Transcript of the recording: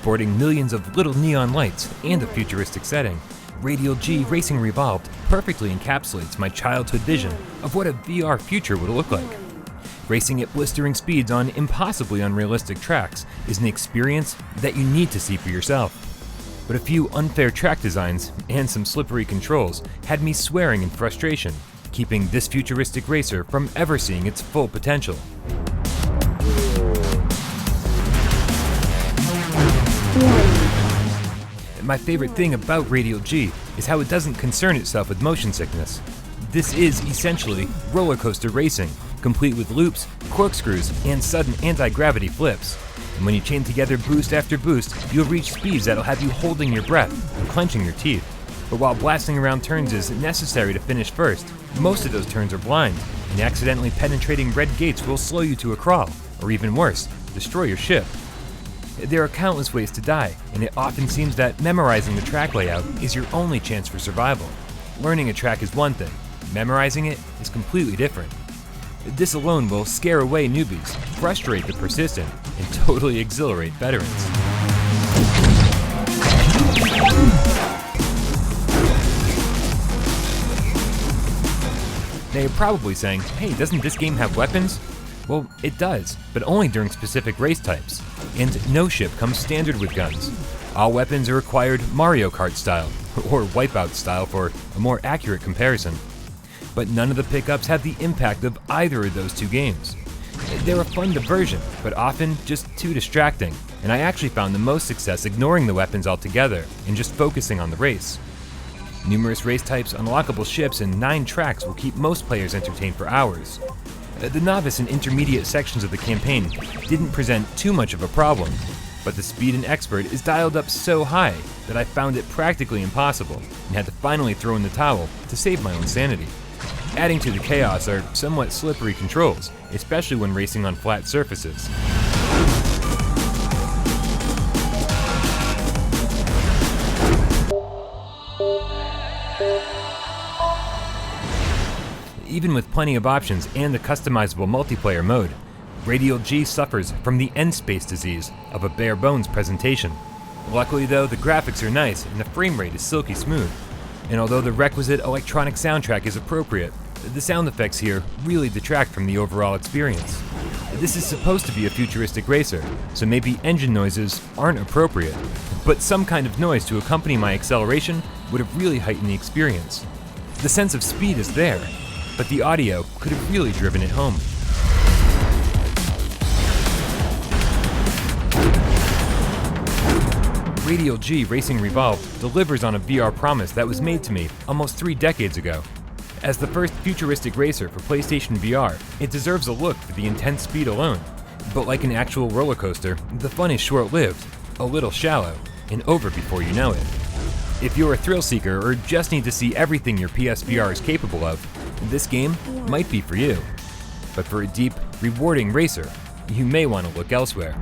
sporting millions of little neon lights and a futuristic setting, Radial-G Racing Revolved perfectly encapsulates my childhood vision of what a VR future would look like. Racing at blistering speeds on impossibly unrealistic tracks is an experience that you need to see for yourself. But a few unfair track designs and some slippery controls had me swearing in frustration, keeping this futuristic racer from ever seeing its full potential. My favorite thing about Radial-G is how it doesn't concern itself with motion sickness. This is essentially roller coaster racing, complete with loops, corkscrews, and sudden anti-gravity flips. And when you chain together boost after boost, you'll reach speeds that'll have you holding your breath and clenching your teeth. But while blasting around turns is necessary to finish first, most of those turns are blind, and accidentally penetrating red gates will slow you to a crawl, or even worse, destroy your ship. There are countless ways to die, and it often seems that memorizing the track layout is your only chance for survival. Learning a track is one thing, memorizing it is completely different. This alone will scare away newbies, frustrate the persistent, and totally exhilarate veterans. Now you're probably saying, hey, doesn't this game have weapons? Well, it does, but only during specific race types. And no ship comes standard with guns. All weapons are acquired Mario Kart style, or Wipeout style for a more accurate comparison. But none of the pickups have the impact of either of those two games. They're a fun diversion, but often just too distracting, and I actually found the most success ignoring the weapons altogether and just focusing on the race. Numerous race types, unlockable ships, and 9 tracks will keep most players entertained for hours. The novice and intermediate sections of the campaign didn't present too much of a problem, but the speed and expert is dialed up so high that I found it practically impossible and had to finally throw in the towel to save my own sanity. Adding to the chaos are somewhat slippery controls, especially when racing on flat surfaces. Even with plenty of options and a customizable multiplayer mode, Radial-G suffers from the end space disease of a bare bones presentation. Luckily though, the graphics are nice and the frame rate is silky smooth. And although the requisite electronic soundtrack is appropriate, the sound effects here really detract from the overall experience. This is supposed to be a futuristic racer, so maybe engine noises aren't appropriate, but some kind of noise to accompany my acceleration would have really heightened the experience. The sense of speed is there, but the audio could have really driven it home. Radial-G Racing Revolved delivers on a VR promise that was made to me almost 3 decades ago. As the first futuristic racer for PlayStation VR, it deserves a look for the intense speed alone. But like an actual roller coaster, the fun is short-lived, a little shallow, and over before you know it. If you're a thrill seeker or just need to see everything your PSVR is capable of, this game might be for you. But for a deep, rewarding racer, you may want to look elsewhere.